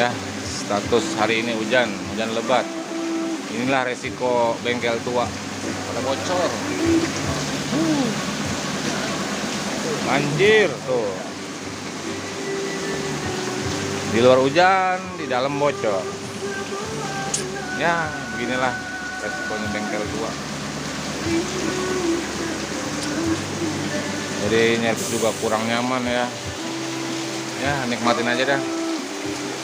Ya, status hari ini hujan lebat. Inilah resiko bengkel tua, pada bocor. Banjir tuh. Di luar hujan, di dalam bocor. Ya, beginilah resikonya bengkel tua. Jadi nyervis juga kurang nyaman ya. Ya, nikmatin aja dah.